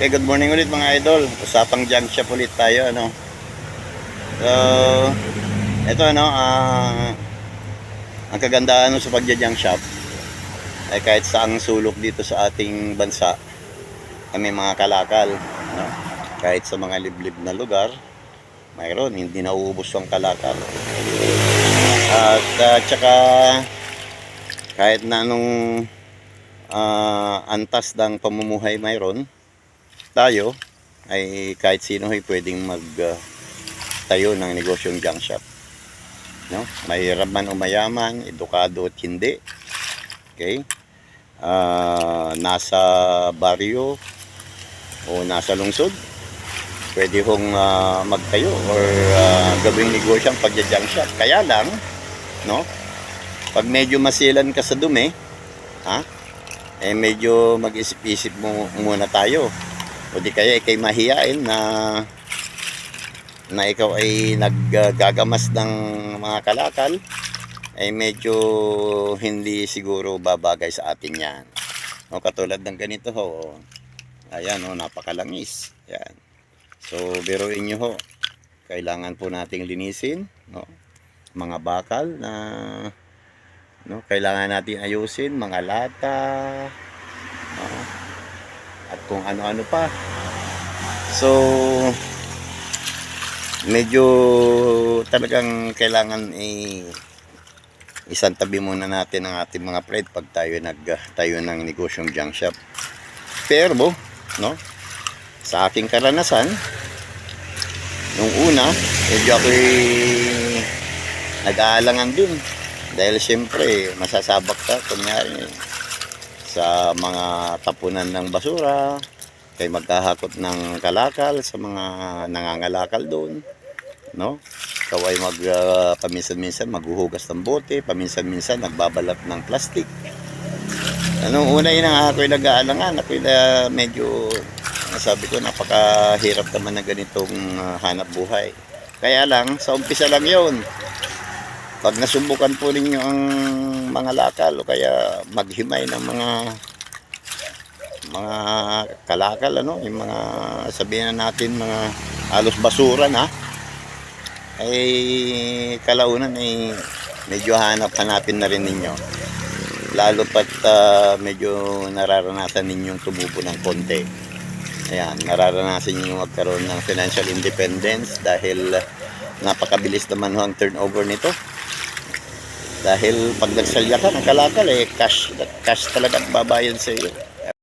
Okay, good morning ulit mga idol. Usapang junk shop ulit tayo, ano. So, ito ano, ang kagandahan sa pagja-junk shop ay kahit saang sulok dito sa ating bansa, kami mga kalakal, no? Kahit sa mga liblib na lugar, mayroon, hindi nauubos ang kalakal. At tsaka kahit na anong antas ng pamumuhay mayroon, tayo ay kahit sino ay pwedeng tayo ng negosyong junk shop, no? Mahirap man o mayaman, edukado at hindi, okay, nasa baryo o nasa lungsod, pwede hong magtayo or gawing negosyo ang pagja-junk shop. Kaya lang, no, pag medyo masilan ka sa dumi, medyo mag-isip-isip muna tayo, o di kaya ikay mahiyain na ikaw ay naggagamas ng mga kalakal, ay medyo hindi siguro babagay sa atin yan. O, katulad ng ganito ho, ayan o, napakalangis yan. So biruin nyo ho, kailangan po nating linisin, no, mga bakal na, no, kailangan natin ayusin, mga lata, no, at kung ano-ano pa. So medyo talagang kailangan isang tabi muna natin ang ating mga pride pag tayo ng negosyong junk shop. Pero no, sa aking karanasan nung una, medyo ako'y nag-aalangan din dahil siyempre masasabak ka kunyari sa mga tapunan ng basura, kay magkahakot ng kalakal sa mga nangangalakal doon, no? Ikaw ay paminsan-minsan maghuhugas ng bote, paminsan-minsan nagbabalat ng plastic. Anong una yun ako'y nag-aalangan, ako'y medyo, sabi ko, napakahirap naman na ganitong hanap buhay. Kaya lang, sa umpisa lang yun. Pag nasubukan po ninyo ang mga lakal o kaya maghimay ng mga kalakal, ano, yung mga sabihin natin mga halos basura na, ay kalaunan ay medyo hanapin na rin ninyo, lalo pat medyo nararanasan ninyong tumubo ng konti. Ayan, nararanasan ninyong magkaroon ng financial independence dahil napakabilis naman ang turnover nito. Dahil pag nagsalya ka ng kalakal, cash talaga ang babayan sa iyo.